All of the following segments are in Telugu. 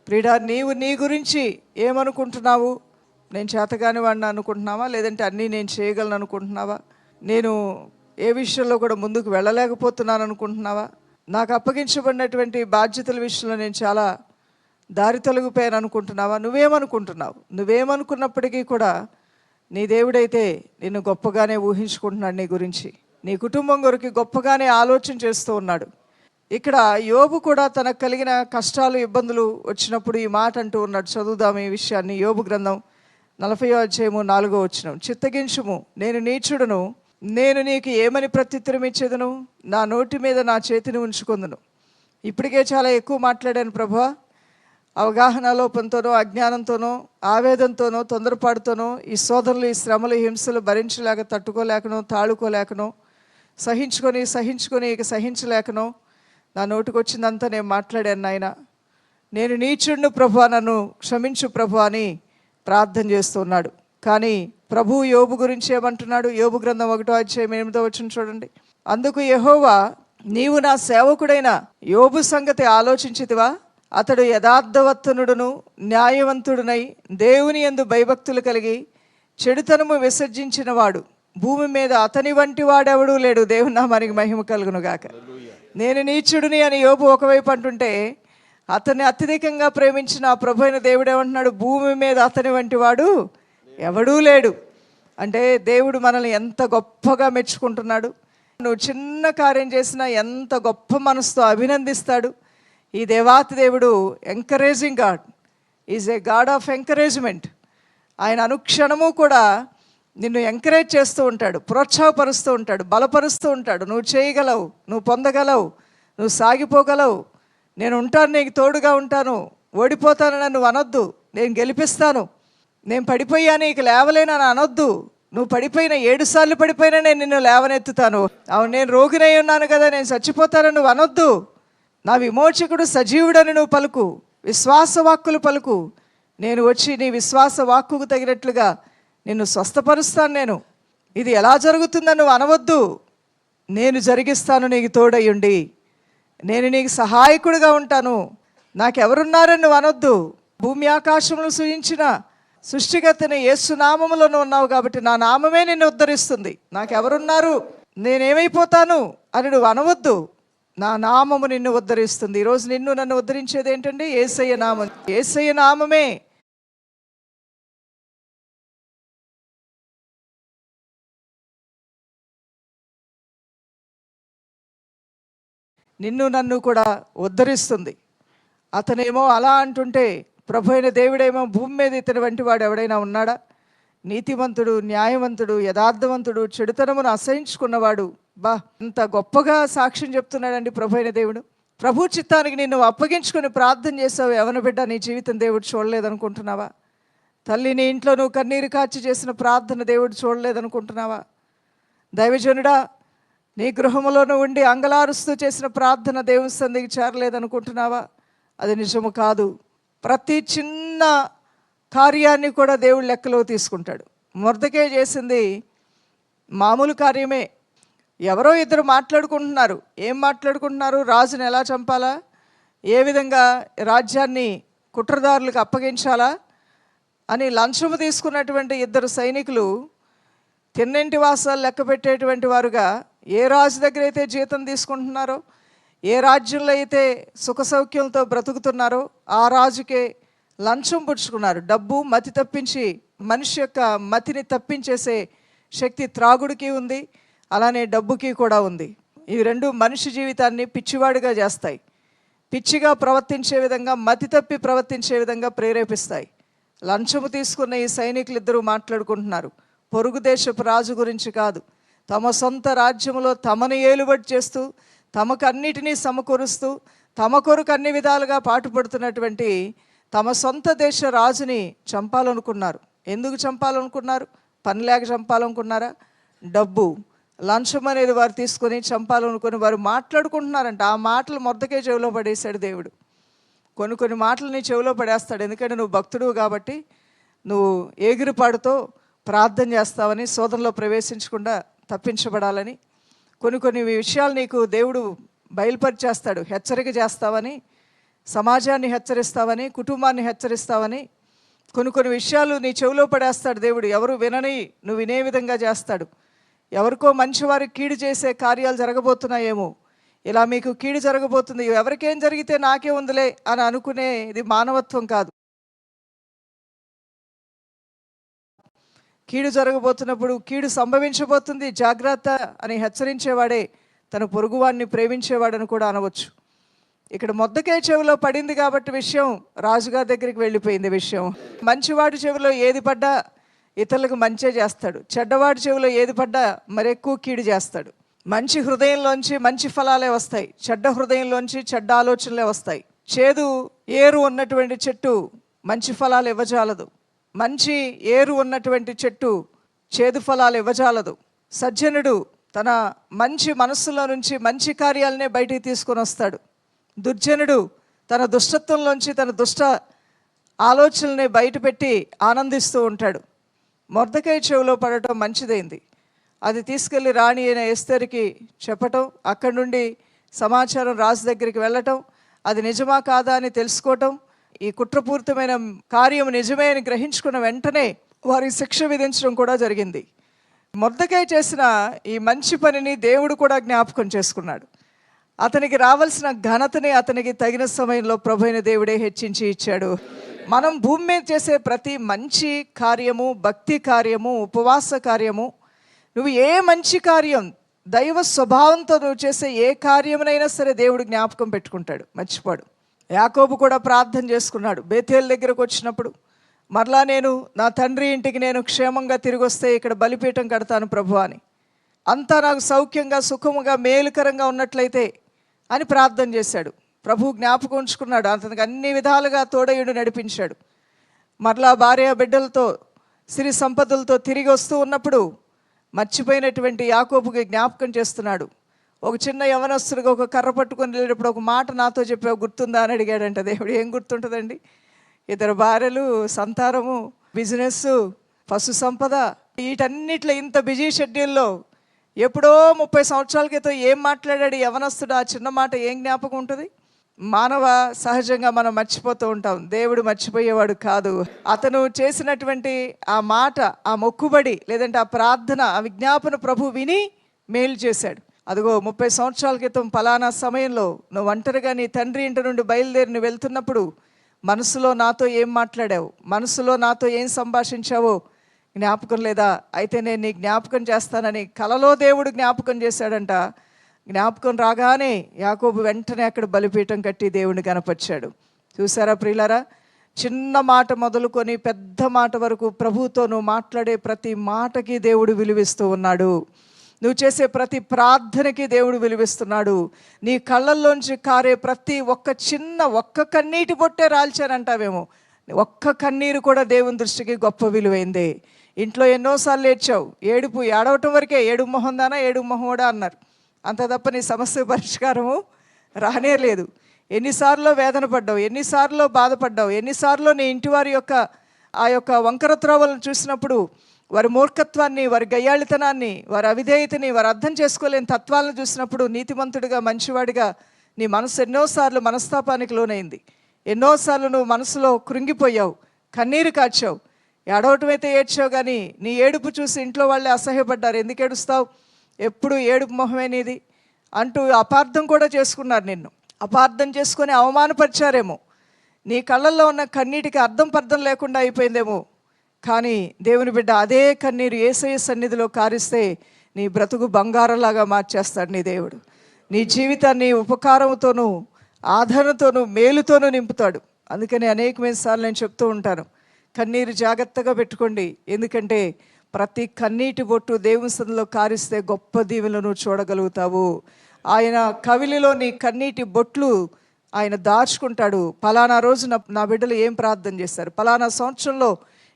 ప్రియుడా, నీవు నీ గురించి ఏమనుకుంటున్నావు? నేను చేతగాని వాడిని అనుకుంటున్నావా, లేదంటే అన్నీ నేను చేయగలను అనుకుంటున్నావా? నేను ఏ విషయంలో కూడా ముందుకు వెళ్ళలేకపోతున్నాను అనుకుంటున్నావా? నాకు అప్పగించబడినటువంటి బాధ్యతల విషయంలో నేను చాలా దారి తొలగిపోయాను అనుకుంటున్నావా? నువ్వేమనుకున్నప్పటికీ కూడా నీ దేవుడైతే నిన్ను గొప్పగానే ఊహించుకుంటున్నాడు. నీ గురించి, నీ కుటుంబం కొరకు గొప్పగానే ఆలోచన చేస్తూ ఉన్నాడు. ఇక్కడ యోబు కూడా తనకు కలిగిన కష్టాలు, ఇబ్బందులు వచ్చినప్పుడు ఈ మాట అంటూ ఉన్నాడు. చదువుదాం ఈ విషయాన్ని. యోబు గ్రంథం 40:4 చిత్తగించుము, నేను నీచుడును, నేను నీకు ఏమని ప్రత్యుత్తరం ఇచ్చేదను? నా నోటి మీద నా చేతిని ఉంచుకొందును. ఇప్పటికే చాలా ఎక్కువ మాట్లాడాను ప్రభువా. అవగాహన లోపంతోనో, అజ్ఞానంతోనో, ఆవేదనతోనో, తొందరపాటుతోనో ఈ శోధనలు, ఈ శ్రమలు, హింసలు భరించలేక, తట్టుకోలేకనో, తాళుకోలేకనో, సహించుకొని ఇక సహించలేకనో నా నోటికి వచ్చిందంతా నేను మాట్లాడాను. నాయన, నేను నీచుడును ప్రభువా, నన్ను క్షమించు ప్రభువా అని ప్రార్థన చేస్తున్నాడు. కానీ ప్రభు యోబు గురించి ఏమంటున్నాడు? యోబు గ్రంథం 1:8 చూడండి. అందుకు యెహోవా, నీవు నా సేవకుడైన యోబు సంగతి ఆలోచించితివా? అతడు యథార్థవంతుడును న్యాయవంతుడునై దేవుని యందు భయభక్తులు కలిగి చెడుతనము విసర్జించిన వాడు, భూమి మీద అతని వంటి వాడెవడూ లేడు. దేవుని నామానికి మహిమ కలుగును గాక. నేను నీచుడిని అని యోబు ఒకవైపు అంటుంటే, అతన్ని అత్యధికంగా ప్రేమించిన ఆ ప్రభు అయిన దేవుడు ఏమంటున్నాడు? భూమి మీద అతని వంటి వాడు ఎవడూ లేడు. అంటే దేవుడు మనల్ని ఎంత గొప్పగా మెచ్చుకుంటున్నాడు. నువ్వు చిన్న కార్యం చేసినా ఎంత గొప్ప మనసుతో అభినందిస్తాడు. ఈ దేవాతి దేవుడు encouraging God, is a God of encouragement. ఆయన అనుక్షణము కూడా నిన్ను ఎంకరేజ్ చేస్తూ ఉంటాడు, ప్రోత్సాహపరుస్తూ ఉంటాడు, బలపరుస్తూ ఉంటాడు. నువ్వు చేయగలవు, నువ్వు పొందగలవు, నువ్వు సాగిపోగలవు, నేను ఉంటాను, నీకు తోడుగా ఉంటాను, ఓడిపోతాను నన్ను అనొద్దు, నేను గెలిపిస్తాను, నేను పడిపోయాను ఇక లేవలేనని అనొద్దు, నువ్వు పడిపోయిన 7 సార్లు పడిపోయినా నేను నిన్ను లేవనెత్తుతాను, అవును నేను రోగినై ఉన్నాను కదా, నేను చచ్చిపోతాను నువ్వు అనొద్దు, నా విమోచకుడు సజీవుడని నువ్వు పలుకు, విశ్వాస వాక్కులు పలుకు, నేను వచ్చి నీ విశ్వాస వాక్కుకు తగినట్లుగా నిన్ను స్వస్థపరుస్తాను. నేను ఇది ఎలా జరుగుతుందని నువ్వు అనవద్దు, నేను జరిగిస్తాను నీకు తోడయ్యుండి, నేను నీకు సహాయకుడిగా ఉంటాను, నాకెవరున్నారని నువ్వు అనొద్దు. భూమి ఆకాశములను సృజించిన సృష్టికర్తని యేసు నామములో నువ్వు ఉన్నావు కాబట్టి నా నామమే నిన్ను ఉద్ధరిస్తుంది. నాకెవరున్నారు, నేనేమైపోతాను అని నువ్వు అనవద్దు, నా నామము నిన్ను ఉద్ధరిస్తుంది. ఈరోజు నిన్ను నన్ను ఉద్ధరించేది ఏంటంటే యేసయ్య నామం. యేసయ్య నామమే. నిన్ను నన్ను కూడా ఉద్ధరిస్తుంది. అతనేమో అలా అంటుంటే, ప్రభు అయిన దేవుడేమో భూమి మీద ఇతని వంటి వాడు ఎవడైనా ఉన్నాడా? నీతివంతుడు, న్యాయవంతుడు, యథార్థవంతుడు, చెడుతనమును అసహించుకున్నవాడు. ఇంత గొప్పగా సాక్ష్యం చెప్తున్నాడండి ప్రభు అయిన దేవుడు. ప్రభు చిత్తానికి నిన్ను అప్పగించుకొని ప్రార్థన చేసావు. ఎవరి బిడ్డ నీ జీవితం దేవుడు చూడలేదనుకుంటున్నావా? తల్లి నీ ఇంట్లో నువ్వు కన్నీరు కాచి చేసిన ప్రార్థన దేవుడు చూడలేదనుకుంటున్నావా? దైవజనుడా, నీ గృహములోనూ ఉండి అంగలారుస్తూ చేసిన ప్రార్థన దేవుని సన్నిధికి చేరలేదనుకుంటున్నావా? అది నిజము కాదు. ప్రతి చిన్న కార్యాన్ని కూడా దేవుడు లెక్కలో తీసుకుంటాడు. మొర్దెకై చేసింది మామూలు కార్యమే. ఎవరో ఇద్దరు మాట్లాడుకుంటున్నారు. ఏం మాట్లాడుకుంటున్నారు? రాజుని ఎలా చంపాలా, ఏ విధంగా రాజ్యాన్ని కుట్రదారులకు అప్పగించాలా అని లంచము తీసుకున్నటువంటి ఇద్దరు సైనికులు తిన్నింటి వాసాలు లెక్క పెట్టేటువంటి వారుగా, ఏ రాజు దగ్గర అయితే జీతం తీసుకుంటున్నారో, ఏ రాజ్యంలో అయితే సుఖ సౌఖ్యంతో బ్రతుకుతున్నారో ఆ రాజుకే లంచం పుచ్చుకున్నారు. డబ్బు మతి తప్పించి, మనిషి యొక్క మతిని తప్పించేసే శక్తి త్రాగుడికి ఉంది, అలానే డబ్బుకి కూడా ఉంది. ఇవి రెండు మనిషి జీవితాన్ని పిచ్చివాడిగా చేస్తాయి, పిచ్చిగా ప్రవర్తించే విధంగా, మతి తప్పి ప్రవర్తించే విధంగా ప్రేరేపిస్తాయి. లంచము తీసుకున్న ఈ సైనికులు ఇద్దరు మాట్లాడుకుంటున్నారు. పొరుగు దేశపు రాజు గురించి కాదు, తమ సొంత రాజ్యంలో తమను ఏలుబడి చేస్తూ, తమకు అన్నిటినీ సమకూరుస్తూ, తమ కొరకు అన్ని విధాలుగా పాటుపడుతున్నటువంటి తమ సొంత దేశ రాజుని చంపాలనుకున్నారు. ఎందుకు చంపాలనుకున్నారు? పని లేక చంపాలనుకున్నారా? డబ్బు, లంచం అనేది వారు తీసుకొని చంపాలనుకుని వారు మాట్లాడుకుంటున్నారంట. ఆ మాటలు మొర్దెకై చెవిలో పడేశాడు దేవుడు. కొన్ని మాటలు నీ చెవిలో పడేస్తాడు. ఎందుకంటే నువ్వు భక్తుడు కాబట్టి, నువ్వు ఏగిరిపాడుతో ప్రార్థన చేస్తావని, శోధనలో ప్రవేశించకుండా తప్పించబడాలని, కొన్ని విషయాలు నీకు దేవుడు బయలుపరిచేస్తాడు, హెచ్చరిక చేస్తావని సమాజాన్ని హెచ్చరిస్తావని, కుటుంబాన్ని హెచ్చరిస్తావని, కొన్ని విషయాలు నీ చెవిలో పడేస్తాడు దేవుడు. ఎవరు వినని నువ్వు వినే విధంగా చేస్తాడు. ఎవరికో మంచివారికి కీడు చేసే కార్యాలు జరగబోతున్నాయేమో, ఇలా మీకు కీడు జరగబోతుంది, ఎవరికేం జరిగితే నాకే ఉందిలే అని అనుకునేది మానవత్వం కాదు. కీడు జరగబోతున్నప్పుడు, కీడు సంభవించబోతుంది జాగ్రత్త అని హెచ్చరించేవాడే తన పొరుగువాన్ని ప్రేమించేవాడని కూడా అనవచ్చు. ఇక్కడ మొర్దెకై చెవిలో పడింది కాబట్టి విషయం రాజుగారి దగ్గరికి వెళ్ళిపోయింది. విషయం మంచివాడి చెవిలో ఏది పడ్డా ఇతరులకు మంచే చేస్తాడు, చెడ్డవాడి చెవిలో ఏది పడ్డా మరెక్కువ కీడు చేస్తాడు. మంచి హృదయంలోంచి మంచి ఫలాలే వస్తాయి, చెడ్డ హృదయంలోంచి చెడ్డ ఆలోచనలే వస్తాయి. చేదు ఏరు ఉన్నటువంటి చెట్టు మంచి ఫలాలు ఇవ్వజాలదు, మంచి ఏరు ఉన్నటువంటి చెట్టు చేదు ఫలాలు ఇవ్వజాలదు. సజ్జనుడు తన మంచి మనస్సులో నుంచి మంచి కార్యాలనే బయటికి తీసుకొని వస్తాడు. దుర్జనుడు తన దుష్టత్వంలోంచి తన దుష్ట ఆలోచనల్ని బయటపెట్టి ఆనందిస్తూ ఉంటాడు. మొర్దెకై చెవిలో పడటం మంచిదైంది. అది తీసుకెళ్ళి రాణి అయిన ఎస్తేరుకి చెప్పటం, అక్కడి నుండి సమాచారం రాజు దగ్గరికి వెళ్ళటం, అది నిజమా కాదా అని తెలుసుకోవటం, ఈ కుట్రపూరితమైన కార్యం నిజమే అని గ్రహించుకున్న వెంటనే వారికి శిక్ష విధించడం కూడా జరిగింది. మొర్దెకై చేసిన ఈ మంచి పనిని దేవుడు కూడా జ్ఞాపకం చేసుకున్నాడు. అతనికి రావాల్సిన ఘనతని అతనికి తగిన సమయంలో ప్రభువైన దేవుడే హెచ్చించి ఇచ్చాడు. మనం భూమి మీద చేసే ప్రతి మంచి కార్యము, భక్తి కార్యము, ఉపవాస కార్యము, నువ్వు ఏ మంచి కార్యం దైవ స్వభావంతో నువ్వు చేసే ఏ కార్యమునైనా సరే దేవుడు జ్ఞాపకం పెట్టుకుంటాడు, మర్చిపోడు. యాకోబు కూడా ప్రార్థన చేసుకున్నాడు బేతేలు దగ్గరకు వచ్చినప్పుడు, మరలా నేను నా తండ్రి ఇంటికి నేను క్షేమంగా తిరిగి వస్తే ఇక్కడ బలిపీఠం కడతాను ప్రభు అని, అంతా నాకు సౌఖ్యంగా సుఖముగా మేలుకరంగా ఉన్నట్లయితే అని ప్రార్థన చేశాడు. ప్రభు జ్ఞాపకం ఉంచుకున్నాడు, అతనికి అన్ని విధాలుగా తోడయుడు నడిపించాడు. మరలా భార్య బిడ్డలతో సిరి సంపదలతో తిరిగి వస్తూ ఉన్నప్పుడు మర్చిపోయినటువంటి యాకోబుకి జ్ఞాపకం చేస్తున్నాడు. ఒక చిన్న యవనస్తుడిగా ఒక కర్ర పట్టుకొని వెళ్ళేటప్పుడు ఒక మాట నాతో చెప్పావు గుర్తుందా అని అడిగాడంట దేవుడు. ఏం గుర్తుంటుందండి? 2 భార్యలు, సంతానము, బిజినెస్, పశు సంపద, వీటన్నిట్లో ఇంత బిజీ షెడ్యూల్లో ఎప్పుడో 30 సంవత్సరాల క్రితం ఏం మాట్లాడాడు యవనస్తుడు? ఆ చిన్న మాట ఏం జ్ఞాపకం ఉంటుంది? మానవ సహజంగా మనం మర్చిపోతూ ఉంటాం, దేవుడు మర్చిపోయేవాడు కాదు. అతను చేసినటువంటి ఆ మాట, ఆ మొక్కుబడి, లేదంటే ఆ ప్రార్థన, ఆ విజ్ఞాపన ప్రభు విని మేలు చేశాడు. అదిగో 30 సంవత్సరాల క్రితం పలానా సమయంలో నువ్వు ఒంటరిగా నీ తండ్రి ఇంటి నుండి బయలుదేరి నువ్వు వెళ్తున్నప్పుడు మనసులో నాతో ఏం మాట్లాడావు, మనసులో నాతో ఏం సంభాషించావో జ్ఞాపకం లేదా? అయితే నేను నీ జ్ఞాపకం చేస్తానని కలలో దేవుడు జ్ఞాపకం చేశాడంట. జ్ఞాపకం రాగానే యాకోబు వెంటనే అక్కడ బలిపీఠం కట్టి దేవుని కనపరిచాడు. చూసారా ప్రియులారా, చిన్న మాట మొదలుకొని పెద్ద మాట వరకు ప్రభువుతో నువ్వు మాట్లాడే ప్రతి మాటకి దేవుడు విలువిస్తూ ఉన్నాడు. నువ్వు చేసే ప్రతి ప్రార్థనకి దేవుడు విలువిస్తున్నాడు. నీ కళ్ళల్లోంచి కారే ప్రతి ఒక్క కన్నీటి బొట్టే రాల్చానంటావేమో, ఒక్క కన్నీరు కూడా దేవుని దృష్టికి గొప్ప విలువైందే. ఇంట్లో ఎన్నోసార్లు ఏడ్చావు, ఏడవటం వరకే, ఏడు మొహం దానా ఏడు మొహోడా అన్నారు, అంత తప్ప నీ సమస్య పరిష్కారము రానే లేదు. ఎన్నిసార్లు వేదన పడ్డావు, ఎన్నిసార్లు బాధపడ్డావు, ఎన్నిసార్లు నీ ఇంటి వారి యొక్క ఆ యొక్క వంకర త్రోవలను చూసినప్పుడు, వారి మూర్ఖత్వాన్ని, వారి గయ్యాళితనాన్ని, వారి అవిధేయతని, వారు అర్థం చేసుకోలేని తత్వాలను చూసినప్పుడు నీతిమంతుడిగా, మంచివాడిగా నీ మనసు ఎన్నోసార్లు మనస్తాపానికి లోనైంది. ఎన్నోసార్లు నువ్వు మనసులో కృంగిపోయావు, కన్నీరు కార్చావు. ఏడవటం అయితే ఏడ్చావు, కానీ నీ ఏడుపు చూసి ఇంట్లో వాళ్ళే అసహ్యపడ్డారు. ఎందుకు ఏడుస్తావు, ఎప్పుడు ఏడుపు మొహమే నీది అంటూ అపార్థం కూడా చేసుకున్నారు. నిన్ను అపార్థం చేసుకొని అవమానపరిచారేమో, నీ కళ్ళల్లో ఉన్న కన్నీటికి అర్థం పర్థం లేకుండా అయిపోయిందేమో. కానీ దేవుని బిడ్డ అదే కన్నీరు యేసయ్య సన్నిధిలో కారిస్తే నీ బ్రతుకు బంగారంలాగా మార్చేస్తాడు నీ దేవుడు. నీ జీవితాన్ని ఉపకారంతోనూ, ఆదరణతోనూ, మేలుతోనూ నింపుతాడు. అందుకని అనేకమైన సార్లు నేను చెప్తూ ఉంటాను, కన్నీరు జాగ్రత్తగా పెట్టుకోండి. ఎందుకంటే ప్రతి కన్నీటి బొట్టు దేవుని సన్నిధిలో కారిస్తే గొప్ప దీవెనలను చూడగలుగుతావు. ఆయన కవిలిలో నీ కన్నీటి బొట్లు ఆయన దాచుకుంటాడు. పలానా రోజు నా బిడ్డలు ఏం ప్రార్థన చేశారు, పలానా సంవత్సరంలో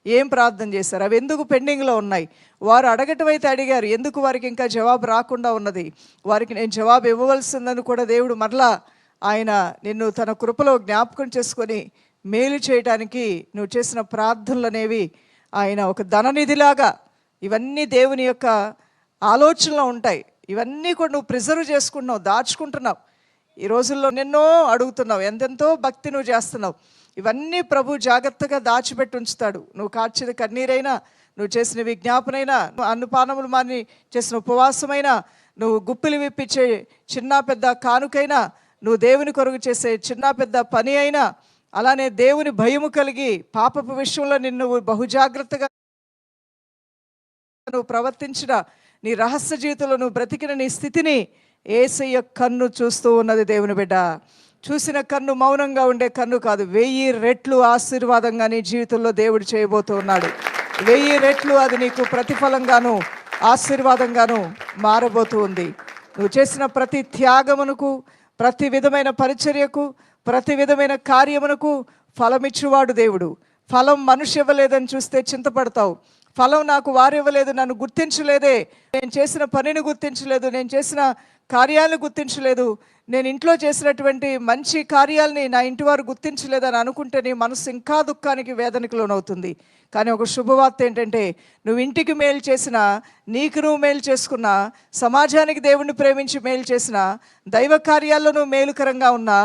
ఏం ప్రార్థన చేశారు, అవి ఎందుకు పెండింగ్లో ఉన్నాయి, వారు అడగటం అయితే అడిగారు, ఎందుకు వారికి ఇంకా జవాబు రాకుండా ఉన్నది, వారికి నేను జవాబు ఇవ్వవలసిందని కూడా దేవుడు మరలా ఆయన నిన్ను తన కృపలో జ్ఞాపకం చేసుకొని మేలు చేయడానికి నువ్వు చేసిన ప్రార్థనలు అనేవి ఆయన ఒక ధననిధిలాగా, ఇవన్నీ దేవుని యొక్క ఆలోచనలో ఉంటాయి. ఇవన్నీ కూడా నువ్వు ప్రిజర్వ్ చేసుకుంటున్నావు, దాచుకుంటున్నావు. ఈ రోజుల్లో నిన్నో అడుగుతున్నావు, ఎంతెంతో భక్తి నువ్వు చేస్తున్నావు. ఇవన్నీ ప్రభు జాగ్రత్తగా దాచిపెట్టి ఉంచుతాడు. నువ్వు కార్చిన కన్నీరైనా, నువ్వు చేసిన విజ్ఞాపనైనా, అన్నపానములు మాని చేసిన ఉపవాసమైనా, నువ్వు గుప్పిలు విప్పించే చిన్న పెద్ద కానుకైనా, నువ్వు దేవుని కొరకు చేసే చిన్న పెద్ద పని అయినా, అలానే దేవుని భయము కలిగి పాపపు విషయంలో నిన్ను బహుజాగ్రత్తగా నువ్వు ప్రవర్తించిన నీ రహస్య జీవితంలో నువ్వు బ్రతికిన నీ స్థితిని యేసయ్య కన్ను చూస్తూ ఉన్నది. దేవుని బిడ్డ, చూసిన కన్ను మౌనంగా ఉండే కన్ను కాదు, 1000 రెట్లు ఆశీర్వాదంగా నీ జీవితంలో దేవుడు చేయబోతూ ఉన్నాడు. 1000 రెట్లు అది నీకు ప్రతిఫలంగాను ఆశీర్వాదంగాను మారబోతూ ఉంది. నువ్వు చేసిన ప్రతి త్యాగమునకు, ప్రతి విధమైన పరిచర్యకు, ప్రతి విధమైన కార్యమునకు ఫలమిచ్చువాడు దేవుడు. ఫలం మనిషి ఇవ్వలేదని చూస్తే చింతపడతావు. ఫలం నాకు వారు ఇవ్వలేదు, నన్ను గుర్తించలేదే, నేను చేసిన పనిని గుర్తించలేదు, నేను చేసిన కార్యాలను గుర్తించలేదు, నేను ఇంట్లో చేసినటువంటి మంచి కార్యాలని నా ఇంటి వారు గుర్తించలేదని అనుకుంటే నీ మనసు ఇంకా దుఃఖానికి, వేదనకు లోనవుతుంది. కానీ ఒక శుభవార్త ఏంటంటే, నువ్వు ఇంటికి మేలు చేసినా, నీకు నువ్వు మేలు చేసుకున్నా, సమాజానికి దేవుణ్ణి ప్రేమించి మేలు చేసినా, దైవ కార్యాల్లో నువ్వు మేలుకరంగా ఉన్నా,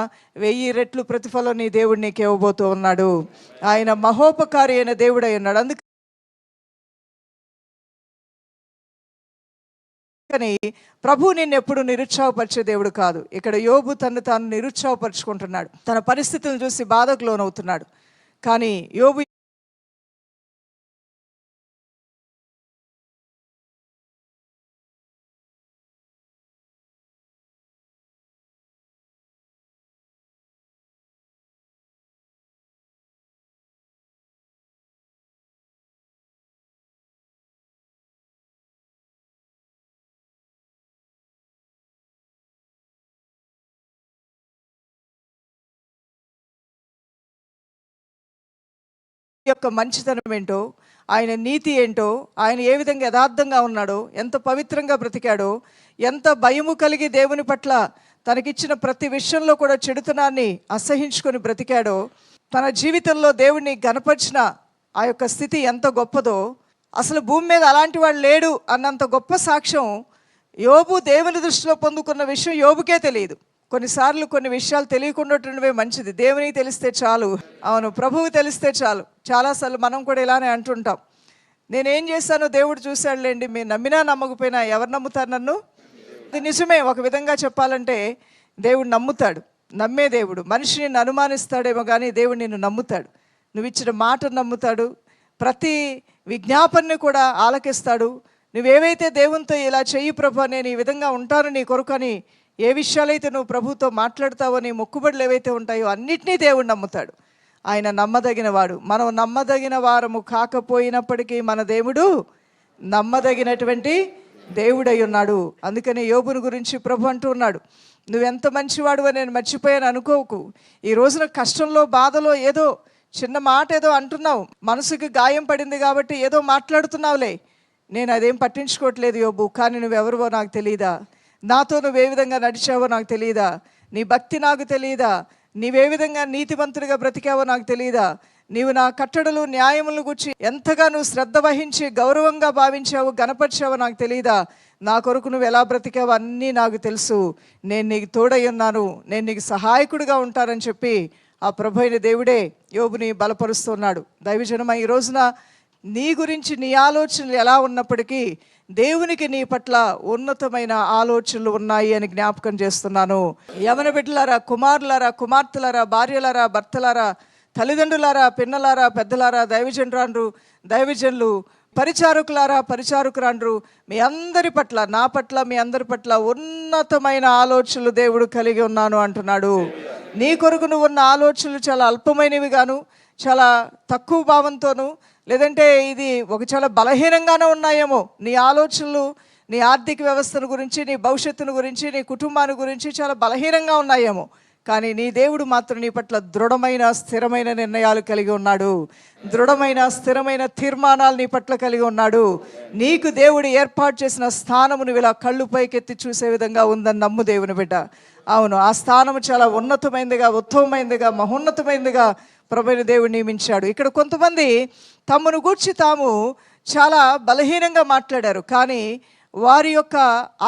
1000 రెట్లు ప్రతిఫలం నీ దేవుడు నీకు ఇవ్వబోతూ ఉన్నాడు. ఆయన మహోపకారి అయిన దేవుడై ఉన్నాడు. అందుకని ప్రభు నిన్ను ఎప్పుడు నిరుత్సాహపరిచే దేవుడు కాదు. ఇక్కడ యోబు తను తాను నిరుత్సాహపరుచుకుంటున్నాడు, తన పరిస్థితులను చూసి బాధకు లోనవుతున్నాడు. కానీ యోబు యొక్క మంచితనం ఏంటో, ఆయన నీతి ఏంటో, ఆయన ఏ విధంగా యథార్థంగా ఉన్నాడో, ఎంత పవిత్రంగా బ్రతికాడో, ఎంత భయము కలిగి దేవుని పట్ల తనకిచ్చిన ప్రతి విషయంలో కూడా చెడుతనాన్ని అసహించుకొని బ్రతికాడో, తన జీవితంలో దేవుణ్ణి గణపరిచిన ఆ యొక్క స్థితి ఎంత గొప్పదో, అసలు భూమి మీద అలాంటి వాడు లేడు అన్నంత గొప్ప సాక్ష్యం యోబు దేవుని దృష్టిలో పొందుకున్న విషయం యోబుకే తెలియదు. కొన్నిసార్లు కొన్ని విషయాలు తెలియకుండా ఉండడమే మంచిది. దేవునికి తెలిస్తే చాలు, అవును, ప్రభువు తెలిస్తే చాలు. చాలాసార్లు మనం కూడా ఇలానే అంటుంటాం, నేనేం చేశానో దేవుడు చూశాడులేండి, మీరు నమ్మినా నమ్మకపోయినా ఎవరు నమ్ముతారు నన్ను? అది నిజమే. ఒక విధంగా చెప్పాలంటే దేవుడు నమ్ముతాడు, నమ్మే దేవుడు. మనిషి నిన్ను అనుమానిస్తాడేమో కానీ దేవుడు నిన్ను నమ్ముతాడు. నువ్వు ఇచ్చిన మాట నమ్ముతాడు, ప్రతి విజ్ఞాపనని కూడా ఆలకిస్తాడు. నువ్వేవైతే దేవునితో ఇలా చెయ్యి ప్రభు, నేను ఈ విధంగా ఉంటాను నీ కొరకు అని ఏ విషయాలైతే నువ్వు ప్రభుతో మాట్లాడతావో, నీ మొక్కుబడులు ఏవైతే ఉంటాయో అన్నిటినీ దేవుడు నమ్ముతాడు. ఆయన నమ్మదగిన వాడు. మనం నమ్మదగిన వారము కాకపోయినప్పటికీ మన దేవుడు నమ్మదగినటువంటి దేవుడై ఉన్నాడు. అందుకని యోబుని గురించి ప్రభు అంటూ ఉన్నాడు, నువ్వెంత మంచివాడు అని నేను మర్చిపోయాను అనుకోకు. ఈ రోజున కష్టంలో, బాధలో ఏదో చిన్న మాట ఏదో అంటున్నావు, మనసుకి గాయం పడింది కాబట్టి ఏదో మాట్లాడుతున్నావులే, నేను అదేం పట్టించుకోవట్లేదు యోబు. కానీ నువ్వెవరివో నాకు తెలియదా? నాతో నువ్వే విధంగా నడిచావో నాకు తెలియదా? నీ భక్తి నాకు తెలియదా? నీవే విధంగా నీతివంతుడిగా బ్రతికావో నాకు తెలియదా? నీవు నా కట్టడలు, న్యాయములను గురించి ఎంతగా నువ్వు శ్రద్ధ వహించి గౌరవంగా భావించావు, గణపరిచావో నాకు తెలియదా? నా కొరకు నువ్వు ఎలా బ్రతికావో అన్నీ నాకు తెలుసు. నేను నీకు తోడై ఉన్నాను, నేను నీకు సహాయకుడిగా ఉంటానని చెప్పి ఆ ప్రభు అయిన దేవుడే యోబుని బలపరుస్తున్నాడు. దైవజనమా, ఈ రోజున నీ గురించి నీ ఆలోచనలు ఎలా ఉన్నప్పటికీ దేవునికి నీ పట్ల ఉన్నతమైన ఆలోచనలు ఉన్నాయి అని జ్ఞాపకం చేస్తున్నాను. యవన బిడ్డలారా, కుమారులారా, కుమార్తెలారా, భార్యలారా, భర్తలారా, తల్లిదండ్రులారా, పిన్నలారా, పెద్దలారా, దైవజనులు, పరిచారకులారా, పరిచారకురాండ్రు, మీ అందరి పట్ల, నా పట్ల, మీ అందరి పట్ల ఉన్నతమైన ఆలోచనలు దేవుడు కలిగి ఉన్నాను అంటున్నాడు. నీ కొరకు నువ్వు ఉన్న ఆలోచనలు చాలా అల్పమైనవి గాను, చాలా తక్కువ భావంతోనూ, లేదంటే ఇది ఒక చాలా బలహీనంగానే ఉన్నాయేమో. నీ ఆలోచనలు నీ ఆర్థిక వ్యవస్థను గురించి, నీ భవిష్యత్తును గురించి, నీ కుటుంబాన్ని గురించి చాలా బలహీనంగా ఉన్నాయేమో. కానీ నీ దేవుడు మాత్రం నీ పట్ల దృఢమైన, స్థిరమైన నిర్ణయాలు కలిగి ఉన్నాడు. దృఢమైన, స్థిరమైన తీర్మానాలు నీ పట్ల కలిగి ఉన్నాడు. నీకు దేవుడు ఏర్పాటు చేసిన స్థానము నువ్వు ఇలా కళ్ళు పైకెత్తి చూసే విధంగా ఉందని నమ్ము దేవుని బిడ్డ. అవును, ఆ స్థానము చాలా ఉన్నతమైనదిగా, ఉత్తమమైనదిగా, మహోన్నతమైనదిగా ప్రభువైన దేవుడు నియమించాడు. ఇక్కడ కొంతమంది తమను గూర్చి తాము చాలా బలహీనంగా మాట్లాడారు, కానీ వారి యొక్క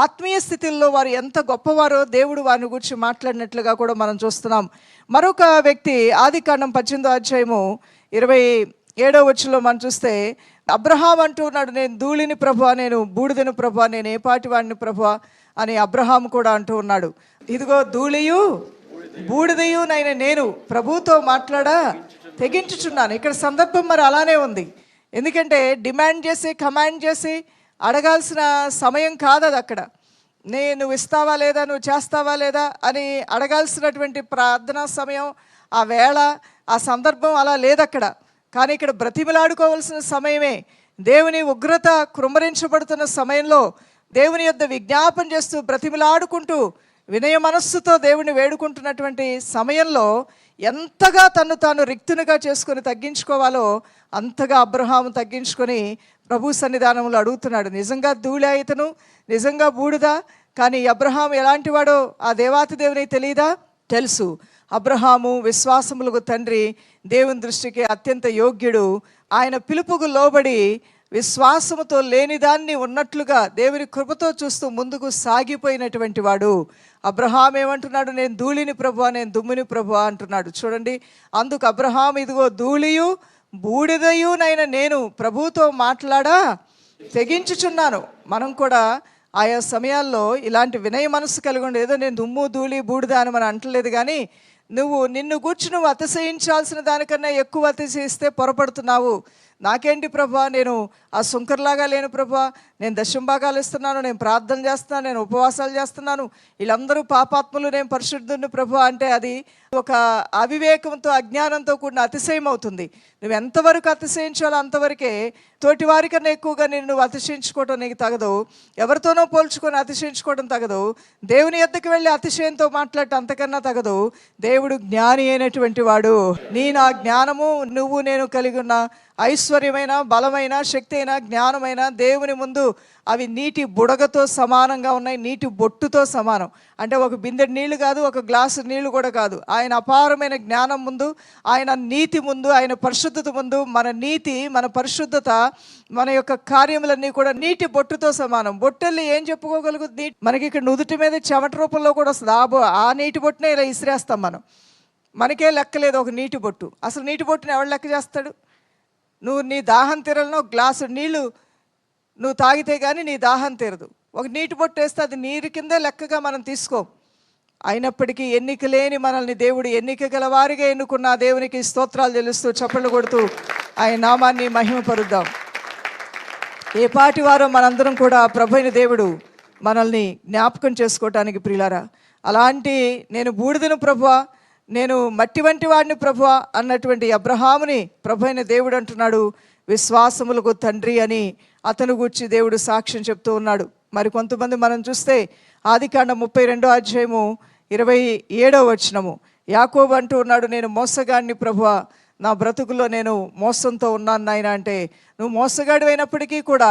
ఆత్మీయ స్థితిల్లో వారు ఎంత గొప్పవారో దేవుడు వారిని గురించి మాట్లాడినట్లుగా కూడా మనం చూస్తున్నాం. మరొక వ్యక్తి ఆదికాండం 18వ అధ్యాయము 27వ వచనంలో మనం చూస్తే అబ్రహాం అంటూ ఉన్నాడు, నేను ధూళిని ప్రభువా, నేను బూడిదను ప్రభువా, నేను ఏ పాటి వాడిని ప్రభువా అని అబ్రహాం కూడా అంటూ ఉన్నాడు. ఇదిగో ధూళియు బూడిదయు నేను ప్రభువుతో మాట్లాడా తెగించుచున్నాను. ఇక్కడ సందర్భం మరి అలానే ఉంది. ఎందుకంటే డిమాండ్ చేసి కమాండ్ చేసి అడగాల్సిన సమయం కాదు అది. అక్కడ నువ్వు ఇస్తావా లేదా, నువ్వు చేస్తావా లేదా అని అడగాల్సినటువంటి ప్రార్థనా సమయం, ఆ వేళ, ఆ సందర్భం అలా లేదక్కడ. కానీ ఇక్కడ బ్రతిమలాడుకోవాల్సిన సమయమే. దేవుని ఉగ్రత కృమ్మరించబడుతున్న సమయంలో దేవుని యొద్ద విజ్ఞాపన చేస్తూ బ్రతిమలాడుకుంటూ వినయ మనస్సుతో దేవుని వేడుకుంటున్నటువంటి సమయంలో ఎంతగా తను తాను రిక్తునిగా చేసుకొని తగ్గించుకోవాలో అంతగా అబ్రహాము తగ్గించుకొని ప్రభు సన్నిధానంలో అడుగుతున్నాడు. నిజంగా ధూళి ఇతను, నిజంగా బూడిద. కానీ అబ్రహాము ఎలాంటి వాడో ఆ దేవాతి దేవునికి తెలియదా? తెలుసు. అబ్రహాము విశ్వాసములకు తండ్రి, దేవుని దృష్టికి అత్యంత యోగ్యుడు. ఆయన పిలుపుకు లోబడి విశ్వాసముతో లేనిదాన్ని ఉన్నట్లుగా దేవుని కృపతో చూస్తూ ముందుకు సాగిపోయినటువంటి వాడు. అబ్రహాం ఏమంటున్నాడు? నేను ధూళిని ప్రభువా, నేను దుమ్ముని ప్రభువా అంటున్నాడు. చూడండి, అందుకు అబ్రహాం ఇదిగో ధూళియు బూడిదయు నేను ప్రభువుతో మాట్లాడా తెగించుచున్నాను. మనం కూడా ఆయా సమయాల్లో ఇలాంటి వినయ మనసు కలిగి ఉండి, ఏదో నేను దుమ్ము ధూళి బూడిద అని మనం అంటలేదు, కానీ నిన్ను గూర్చి నువ్వు అతిశయించాల్సిన దానికన్నా ఎక్కువ అతిశయిస్తే పొరపడుతున్నావు. నాకేంటి ప్రభా, నేను ఆ సుంకర్లాగా లేను ప్రభా, నేను దశంభాగాలు ఇస్తున్నాను, నేను ప్రార్థన చేస్తున్నాను, నేను ఉపవాసాలు చేస్తున్నాను, వీళ్ళందరూ పాపాత్ములు, నేను పరిశుద్ధుని ప్రభా అంటే అది ఒక అవివేకంతో అజ్ఞానంతో కూడిన అతిశయం అవుతుంది. నువ్వు ఎంతవరకు అతిశయించాలో అంతవరకే. తోటి వారికన్నా ఎక్కువగా నువ్వు అతిశయించుకోవడం నీకు తగదు. ఎవరితోనో పోల్చుకొని అతిశయించుకోవడం తగదు. దేవుని యొద్దకు వెళ్ళి అతిశయంతో మాట్లాడటం అంతకన్నా తగదు. దేవుడు జ్ఞాని అయినటువంటి వాడు. నా జ్ఞానము నువ్వు నేను కలిగి ఉన్న ఐశ్వర్యమైన, బలమైన, శక్తి అయిన, జ్ఞానమైన దేవుని ముందు అవి నీటి బుడగతో సమానంగా ఉన్నాయి, నీటి బొట్టుతో సమానం. అంటే ఒక బిందెడు నీళ్లు కాదు, ఒక గ్లాసు నీళ్లు కూడా కాదు. ఆయన అపారమైన జ్ఞానం ముందు, ఆయన నీతి ముందు, ఆయన పరిశుద్ధత ముందు మన నీతి, మన పరిశుద్ధత, మన యొక్క కార్యములన్నీ కూడా నీటి బొట్టుతో సమానం. బొట్టెల్ని ఏం చెప్పుకోగలుగుతుంది? మనకి ఇక్కడ నుదుటి మీద చెమట రూపంలో కూడా వస్తుంది. ఆ నీటి బొట్టునే ఇలా ఇసిరేస్తాం మనం. మనకే లెక్కలేదు ఒక నీటి బొట్టు. అసలు నీటి బొట్టుని ఎవడు లెక్క చేస్తాడు? నువ్వు నీ దాహం తీరలను గ్లాసు నీళ్లు నువ్వు తాగితే కానీ నీ దాహం తీరదు. ఒక నీటి బొట్టు వేస్తే అది నీరు కిందే లెక్కగా మనం తీసుకోం. అయినప్పటికీ ఎన్నిక లేని మనల్ని దేవుడు ఎన్నిక గల వారిగా ఎన్నుకున్న దేవునికి స్తోత్రాలు చెల్లిస్తూ చప్పట్లు కొడుతూ ఆయన నామాన్ని మహిమపరుద్దాం. ఏ పాటి వారో మనందరం కూడా ప్రభువైన దేవుడు మనల్ని జ్ఞాపకం చేసుకోవటానికి ప్రియులారా. అలాంటి నేను బూడిదను ప్రభువా, నేను మట్టి వంటి వాడిని ప్రభువా అన్నటువంటి అబ్రహాముని ప్రభువైన దేవుడు అంటున్నాడు విశ్వాసములకు తండ్రి అని అతను గూర్చి దేవుడు సాక్ష్యం చెప్తూ ఉన్నాడు. మరి కొంతమంది మనం చూస్తే ఆదికాండం 32వ అధ్యాయము 27వ వచనము యాకోబు అంటూ ఉన్నాడు, నేను మోసగాడిని ప్రభువా, నా బ్రతుకులో నేను మోసంతో ఉన్నాను నాయన. అంటే నువ్వు మోసగాడు అయినప్పటికీ కూడా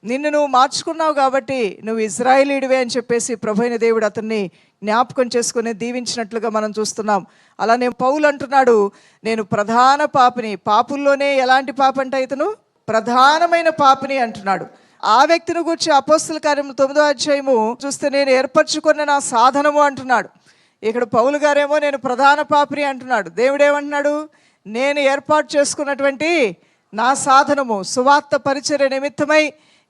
నిన్ను నువ్వు మార్చుకున్నావు కాబట్టి నువ్వు ఇజ్రాయేలీడివే అని చెప్పేసి ప్రభువైన దేవుడు అతన్ని జ్ఞాపకం చేసుకుని దీవించినట్లుగా మనం చూస్తున్నాం. అలానే పౌలు అంటున్నాడు, నేను ప్రధాన పాపిని. పాపుల్లోనే ఎలాంటి పాప అంటే ఇతను ప్రధానమైన పాపిని అంటున్నాడు. ఆ వ్యక్తిని గురించి అపోస్తల కార్యము 9వ అధ్యాయము చూస్తే నేను ఏర్పరచుకున్న నా సాధనము అంటున్నాడు. ఇక్కడ పౌలు గారేమో నేను ప్రధాన పాపిని అంటున్నాడు. దేవుడు ఏమంటున్నాడు? నేను ఏర్పాటు చేసుకున్నటువంటి నా సాధనము. సువార్త పరిచర్య నిమిత్తమై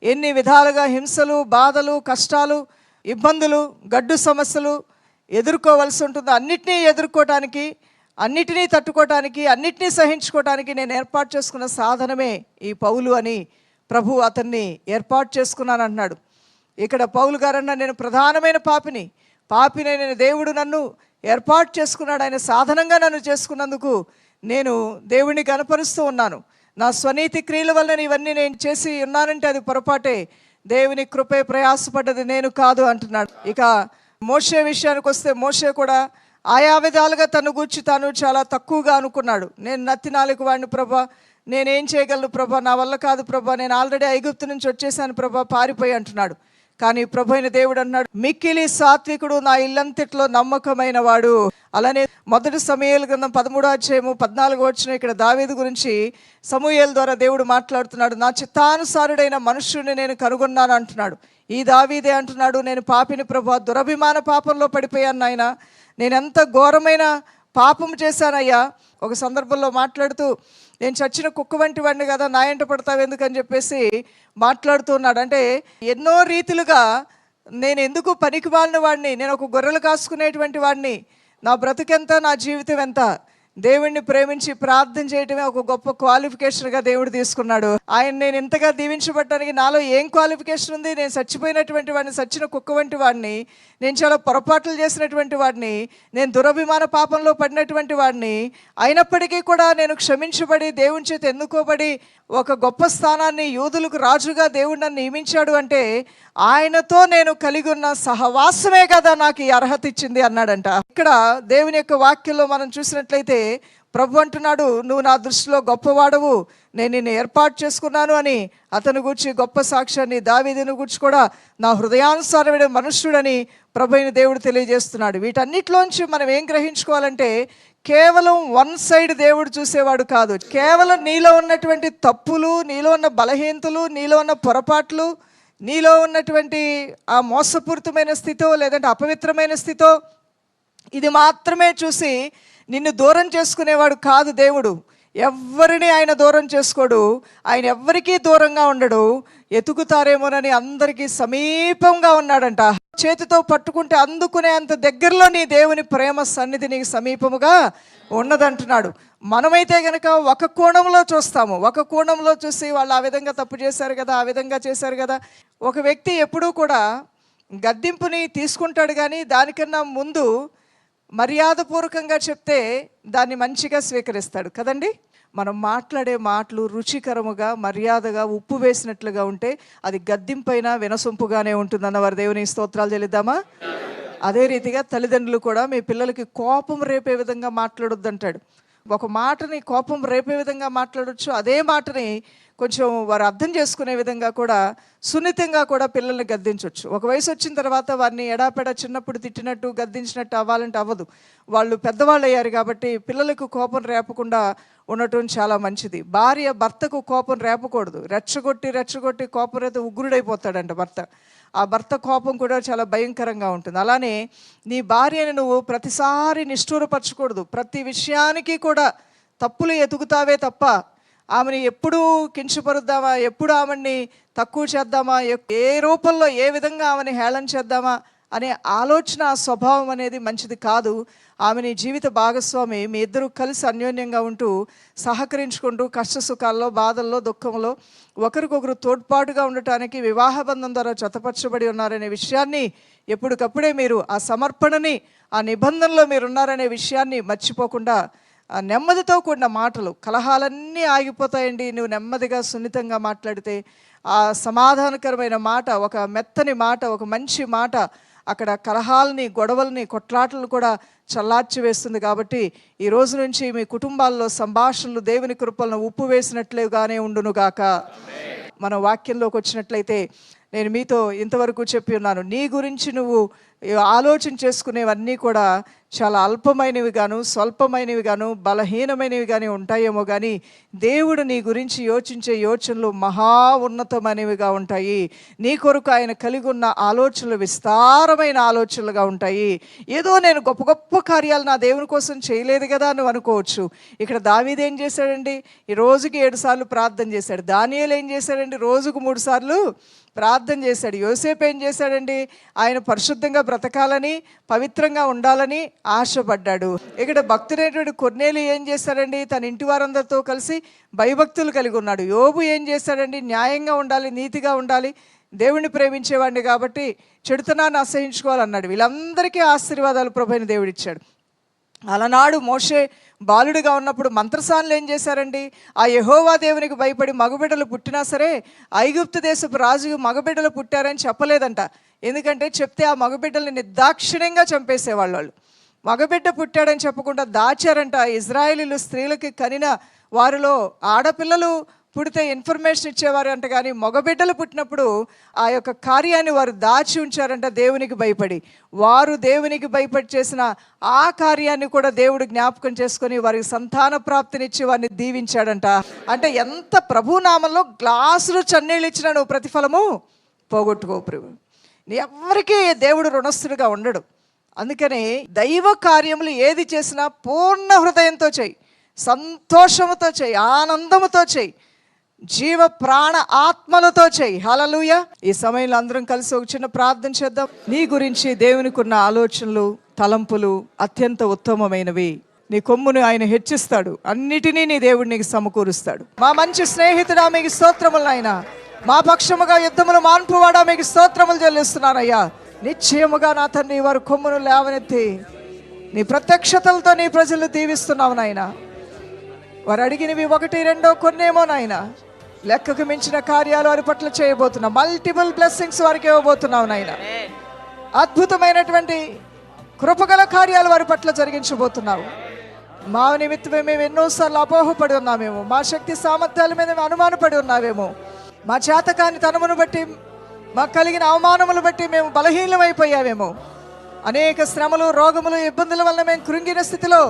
ఎన్ని విధాలుగా హింసలు, బాధలు, కష్టాలు, ఇబ్బందులు, గడ్డు సమస్యలు ఎదుర్కోవలసి ఉంటుందో అన్నిటినీ ఎదుర్కోవటానికి, అన్నిటినీ తట్టుకోవటానికి, అన్నిటినీ సహించుకోవటానికి నేను ఏర్పాటు చేసుకున్న సాధనమే ఈ పౌలు అని ప్రభు అతన్ని ఏర్పాటు చేసుకున్నాను అన్నాడు. ఇక్కడ పౌలు గారన్నా నేను ప్రధానమైన పాపినైన దేవుడు నన్ను ఏర్పాటు చేసుకున్నాడు. ఆయన సాధనంగా నన్ను చేసుకున్నందుకు నేను దేవుడిని కనపరుస్తూ ఉన్నాను. నా స్వనీతి క్రియల వల్ల ఇవన్నీ నేను చేసి ఉన్నానంటే అది పొరపాటే. దేవుని కృపే ప్రయాసపడ్డది, నేను కాదు అంటున్నాడు. ఇక మోషే విషయానికి వస్తే మోషే కూడా ఆయా విధాలుగా తను గూర్చి తాను చాలా తక్కువగా అనుకున్నాడు. నేను నత్తి నాలుగు వాడిని ప్రభా, నేనేం చేయగలను ప్రభా, నా వల్ల కాదు ప్రభా, నేను ఆల్రెడీ ఐగుప్తు నుంచి వచ్చేసాను ప్రభా, పారిపోయి అంటున్నాడు. కానీ ప్రభు అయిన దేవుడు అన్నాడు, మిక్కిలి సాత్వికుడు, నా ఇల్లంతట్లో నమ్మకమైన వాడు. అలానే 1 సమూయేలు గ్రంథం 13వ అధ్యాయము 14వ వచనం ఇక్కడ దావీదు గురించి సమూయేలు ద్వారా దేవుడు మాట్లాడుతున్నాడు. నా చిత్తానుసారుడైన మనుష్యుడిని నేను కనుగొన్నాను అంటున్నాడు. ఈ దావీదే అంటున్నాడు, నేను పాపిని ప్రభువా, దురభిమాన పాపంలో పడిపోయాను నాయన, నేను ఎంత ఘోరమైన పాపం చేశానయ్యా. ఒక సందర్భంలో మాట్లాడుతూ, నేను చచ్చిన కుక్క వంటి వాడిని కదా, నా ఎంట పడతావు ఎందుకని చెప్పేసి మాట్లాడుతూ ఉన్నాడు. అంటే ఎన్నో రీతిలుగా నేను ఎందుకు పనికి మాలిన వాడిని, నేను ఒక గొర్రెలు కాసుకునేటువంటి వాడిని, నా బ్రతుకెంత, నా జీవితం ఎంత, దేవుణ్ణి ప్రేమించి ప్రార్థన చేయటమే ఒక గొప్ప క్వాలిఫికేషన్గా దేవుడు తీసుకున్నాడు. ఆయన నేను ఇంతగా దీవించబడటానికి నాలో ఏం క్వాలిఫికేషన్ ఉంది? నేను చచ్చిపోయినటువంటి వాడిని, చచ్చిన కుక్క వంటి వాడిని, నేను చాలా పొరపాట్లు చేసినటువంటి వాడిని, నేను దురభిమాన పాపంలో పడినటువంటి వాడిని, అయినప్పటికీ కూడా నేను క్షమించబడి దేవుని చేత ఎన్నుకోబడి ఒక గొప్ప స్థానాన్ని, యూదులకు రాజుగా దేవుడు నన్ను నియమించాడు అంటే ఆయనతో నేను కలిగి ఉన్న సహవాసమే కదా నాకు ఈ అర్హత ఇచ్చింది అన్నాడంట. ఇక్కడ దేవుని యొక్క వాక్యంలో మనం చూసినట్లయితే ప్రభు అంటున్నాడు, నువ్వు నా దృష్టిలో గొప్పవాడవు, నేను నిన్ను ఏర్పాటు చేసుకున్నాను అని అతను గూర్చి గొప్ప సాక్ష్యాన్ని, దావీదును గూర్చి కూడా నా హృదయానుసారమైన మనుష్యుడని ప్రభు అయిన దేవుడు తెలియజేస్తున్నాడు. వీటన్నిటిలోంచి మనం ఏం గ్రహించుకోవాలంటే, కేవలం వన్ సైడ్ దేవుడు చూసేవాడు కాదు. కేవలం నీలో ఉన్నటువంటి తప్పులు, నీలో ఉన్న బలహీనతలు, నీలో ఉన్న పొరపాట్లు, నీలో ఉన్నటువంటి ఆ మోసపూరితమైన స్థితో లేదంటే అపవిత్రమైన స్థితో ఇది మాత్రమే చూసి నిన్ను దూరం చేసుకునేవాడు కాదు దేవుడు. ఎవరిని ఆయన దూరం చేసుకోడు, ఆయన ఎవ్వరికీ దూరంగా ఉండడు. ఎతుకుతారేమోనని అందరికీ సమీపంగా ఉన్నాడంట. చేతితో పట్టుకుంటే అందుకునే అంత దగ్గరలో నీ దేవుని ప్రేమ సన్నిధి నీకు సమీపముగా ఉన్నదంటున్నాడు. మనమైతే కనుక ఒక కోణంలో చూస్తాము, ఒక కోణంలో చూసి వాళ్ళు ఆ విధంగా తప్పు చేశారు కదా, ఆ విధంగా చేశారు కదా. ఒక వ్యక్తి ఎప్పుడూ కూడా గద్దింపుని తీసుకుంటాడు, కానీ దానికన్నా ముందు మర్యాదపూర్వకంగా చెప్తే దాన్ని మంచిగా స్వీకరిస్తాడు కదండి. మనం మాట్లాడే మాటలు రుచికరముగా, మర్యాదగా, ఉప్పు వేసినట్లుగా ఉంటే అది గద్దింపైనా వినసొంపుగానే ఉంటుందన్న వారి దేవుని స్తోత్రాలు చెల్లిద్దామా. అదే రీతిగా తల్లిదండ్రులు కూడా మీ పిల్లలకి కోపం రేపే విధంగా మాట్లాడొద్దు అంటాడు. ఒక మాటని కోపం రేపే విధంగా మాట్లాడొచ్చు, అదే మాటని కొంచెం వారు అర్థం చేసుకునే విధంగా కూడా సున్నితంగా కూడా పిల్లల్ని గద్దించవచ్చు. ఒక వయసు వచ్చిన తర్వాత వారిని ఎడాపెడ చిన్నప్పుడు తిట్టినట్టు గద్దించినట్టు అవ్వాలంటే అవ్వదు. వాళ్ళు పెద్దవాళ్ళు అయ్యారు కాబట్టి పిల్లలకు కోపం రేపకుండా ఉండటం చాలా మంచిది. భార్య భర్తకు కోపం రేపకూడదు. రెచ్చగొట్టి కోపం రేత ఉగ్రుడైపోతాడంట భర్త. ఆ భర్త కోపం కూడా చాలా భయంకరంగా ఉంటుంది. అలానే నీ భార్యని నువ్వు ప్రతిసారి నిష్ఠూరపరచకూడదు. ప్రతి విషయానికి కూడా తప్పులు ఎతుకుతావే తప్ప ఆమెని ఎప్పుడు కించపరుద్దామా, ఎప్పుడు ఆమెని తక్కువ చేద్దామా, ఏ రూపంలో ఏ విధంగా ఆమెని హేళన చేద్దామా అనే ఆలోచన, స్వభావం అనేది మంచిది కాదు. ఆమెని జీవిత భాగస్వామి, మీ ఇద్దరు కలిసి అన్యోన్యంగా ఉంటూ సహకరించుకుంటూ కష్ట సుఖాల్లో, బాధల్లో, దుఃఖంలో ఒకరికొకరు తోడ్పాటుగా ఉండటానికి వివాహబంధం ద్వారా జతపరచబడి ఉన్నారనే విషయాన్ని ఎప్పటికప్పుడే మీరు ఆ సమర్పణని, ఆ నిబంధనలో మీరు ఉన్నారనే విషయాన్ని మర్చిపోకుండా నెమ్మదితో కూడిన మాటలు, కలహాలన్నీ ఆగిపోతాయండి నువ్వు నెమ్మదిగా సున్నితంగా మాట్లాడితే. ఆ సమాధానకరమైన మాట, ఒక మెత్తని మాట, ఒక మంచి మాట అక్కడ కలహాలని, గొడవల్ని, కొట్లాటలను కూడా చల్లార్చి వేస్తుంది. కాబట్టి ఈ రోజు నుంచి మీ కుటుంబాల్లో సంభాషణలు దేవుని కృపలను ఉప్పు వేసినట్లుగానే ఉండునుగాక. మన వాక్యంలోకి వచ్చినట్లయితే నేను మీతో ఇంతవరకు చెప్పి ఉన్నాను, నీ గురించి నువ్వు ఆలోచన చేసుకునేవన్నీ కూడా చాలా అల్పమైనవి గాను, స్వల్పమైనవి గాను, బలహీనమైనవి కానీ ఉంటాయేమో కానీ దేవుడు నీ గురించి యోచించే యోచనలు మహా ఉన్నతమైనవిగా ఉంటాయి. నీ కొరకు ఆయన కలిగి ఉన్న ఆలోచనలు విస్తారమైన ఆలోచనలుగా ఉంటాయి. ఏదో నేను గొప్ప గొప్ప కార్యాలు నా దేవుని కోసం చేయలేదు కదా నువ్వు అనుకోవచ్చు. ఇక్కడ దావీదు ఏం చేశాడండి? ఈ రోజుకి 7 సార్లు ప్రార్థన చేశాడు. దానియేలు ఏం చేశాడండి? రోజుకు 3 సార్లు ప్రార్థన చేశాడు. యోసేపు ఏం చేశాడండి? ఆయన పరిశుద్ధంగా బ్రతకాలని, పవిత్రంగా ఉండాలని ఆశపడ్డాడు. ఇక్కడ భక్తుడైనటువంటి కొర్నేలి ఏం చేశాడండి? తన ఇంటి వారందరితో కలిసి భయభక్తులు కలిగి ఉన్నాడు. యోబు ఏం చేశాడండి? న్యాయంగా ఉండాలి, నీతిగా ఉండాలి, దేవుణ్ణి ప్రేమించేవాడిని కాబట్టి చెడుతనాన్ని అసహించుకోవాలన్నాడు. వీళ్ళందరికీ ఆశీర్వాదాలు ప్రభువైన దేవుడిచ్చాడు. అలనాడు మోషే బాలుడిగా ఉన్నప్పుడు మంత్రసానులు ఏం చేశారండి? ఆ యెహోవా దేవునికి భయపడి మగబిడ్డలు పుట్టినా సరే ఐగుప్తు దేశపు రాజు మగబిడ్డలు పుట్టారని చెప్పలేదంట. ఎందుకంటే చెప్తే ఆ మగబిడ్డల్ని నిర్దాక్షిణ్యంగా చంపేసేవాళ్ళు. వాళ్ళు మగబిడ్డ పుట్టాడని చెప్పకుండా దాచారంట. ఇజ్రాయేలీలు స్త్రీలకి కనిన వారిలో ఆడపిల్లలు పుడితే ఇన్ఫర్మేషన్ ఇచ్చేవారు అంట, కానీ మగబిడ్డలు పుట్టినప్పుడు ఆ యొక్క కార్యాన్ని వారు దాచి ఉంచారంట దేవునికి భయపడి. వారు దేవునికి భయపడి చేసిన ఆ కార్యాన్ని కూడా దేవుడు జ్ఞాపకం చేసుకొని వారికి సంతాన ప్రాప్తినిచ్చి వారిని దీవించాడంట. అంటే ఎంత ప్రభునామంలో గ్లాసులు చన్నీళ్ళు ఇచ్చినా నువ్వు ప్రతిఫలము పోగొట్టుకో ప్రభు. నీ ఎవ్వరికీ దేవుడు రుణస్థుడిగా ఉండడు. అందుకని దైవ కార్యములు ఏది చేసినా పూర్ణ హృదయంతో చేయి, సంతోషముతో చేయి, ఆనందముతో చేయి, జీవ ప్రాణ ఆత్మలతో చేయి. హల్లెలూయా. ఈ సమయంలో అందరం కలిసి ఒక చిన్న ప్రార్థన చేద్దాం. నీ గురించి దేవునికి ఉన్న ఆలోచనలు, తలంపులు అత్యంత ఉత్తమమైనవి. నీ కొమ్మును ఆయన హెచ్చిస్తాడు, అన్నిటినీ నీ దేవుడు నీకు సమకూరుస్తాడు. మా మంచి స్నేహితుడా మీకు స్తోత్రములు నాయనా, మా పక్షముగా యుద్ధములు మాన్పువాడా మీకు స్తోత్రములు చెల్లిస్తున్నానయ్యా. నిశ్చయముగా నా తండ్రి వారు కొమ్మును లేవనెత్తి నీ ప్రత్యక్షతలతో నీ ప్రజలు దీవిస్తున్నావు నాయన. వారు అడిగినవి 1, 2 కొన్నేమో నాయన, లెక్కకు మించిన కార్యాలు వారి పట్ల చేయబోతున్నావు. మల్టిపుల్ బ్లెస్సింగ్స్ వారికి ఇవ్వబోతున్నావు నాయన. అద్భుతమైనటువంటి కృపగల కార్యాలు వారి పట్ల జరిగించబోతున్నావు. మా నిమిత్తమే మేము ఎన్నోసార్లు అపోహపడి ఉన్నామేమో, మా శక్తి సామర్థ్యాల మీద మేము అనుమానపడి ఉన్నావేమో, మా చేతకాని తనమును బట్టి, మాకు కలిగిన అవమానములు బట్టి మేము బలహీనమైపోయావేమో, అనేక శ్రమలు, రోగములు, ఇబ్బందుల వల్ల మేము కృంగిన స్థితిలో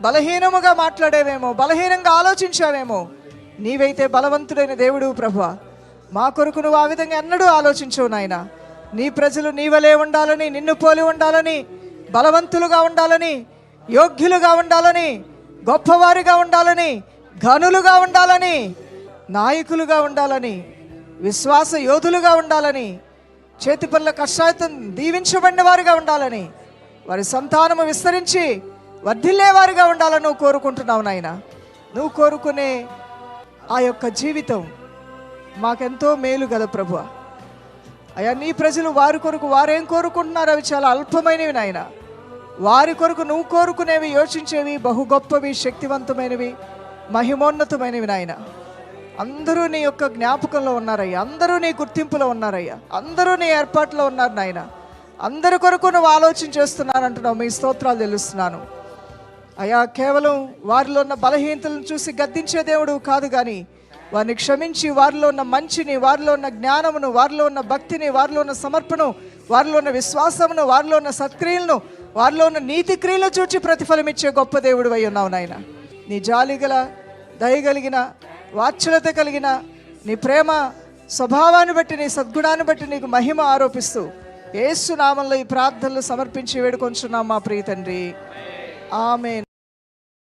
బలహీనముగా మాట్లాడేవేమో, బలహీనంగా ఆలోచించావేమో. నీవైతే బలవంతుడైన దేవుడు ప్రభువా, మా కొరకు నువ్వు ఆ విధంగా ఎన్నడూ ఆలోచించవు నాయన. నీ ప్రజలు నీవలే ఉండాలని, నిన్ను పోలి ఉండాలని, బలవంతులుగా ఉండాలని, యోగ్యులుగా ఉండాలని, గొప్పవారిగా ఉండాలని, ఘనులుగా ఉండాలని, నాయకులుగా ఉండాలని, విశ్వాస యోధులుగా ఉండాలని, చేతి పనుల కష్టాయుతం దీవించబడిన వారుగా ఉండాలని, వారి సంతానము విస్తరించి వర్ధిల్లేవారుగా ఉండాలని నువ్వు కోరుకుంటున్నావు నాయన. నువ్వు కోరుకునే ఆ యొక్క జీవితం మాకెంతో మేలు కదా ప్రభువా. అయ్యా, నీ ప్రజలు వారి కొరకు వారేం కోరుకుంటున్నారు అవి చాలా అల్పమైనవి నాయన. వారి కొరకు నువ్వు కోరుకునేవి, యోచించేవి బహు గొప్పవి, శక్తివంతమైనవి, మహిమోన్నతమైనవి నాయన. అందరూ నీ యొక్క జ్ఞాపకంలో ఉన్నారయ్యా, అందరూ నీ గుర్తింపులో ఉన్నారయ్యా, అందరూ నీ ఏర్పాట్లో ఉన్నారు నాయన. అందరి కొరకు నువ్వు ఆలోచన చేస్తున్నానంటున్నావు. మీ స్తోత్రాలు తెలుస్తున్నాను అయ్యా. కేవలం వారిలో ఉన్న బలహీనతలను చూసి గద్దించే దేవుడు కాదు, కానీ వారిని క్షమించి వారిలో ఉన్న మంచిని, వారిలో ఉన్న జ్ఞానమును, వారిలో ఉన్న భక్తిని, వారిలో ఉన్న సమర్పణ, వారిలో ఉన్న విశ్వాసమును, వారిలో ఉన్న సత్క్రియలను, వారిలో ఉన్న నీతి క్రియలను చూచి ప్రతిఫలం ఇచ్చే గొప్ప దేవుడు అయి ఉన్నావు నాయన. నీ జాలిగల, దయగలిగిన, వాత్సల్యత కలిగిన నీ ప్రేమ స్వభావాన్ని బట్టి, నీ సద్గుణాన్ని బట్టి నీకు మహిమ ఆరోపిస్తూ యేసు నామములో ఈ ప్రార్థనలు సమర్పించి వేడుకొంచున్నాం మా ప్రియ తండ్రి. ఆమేన్.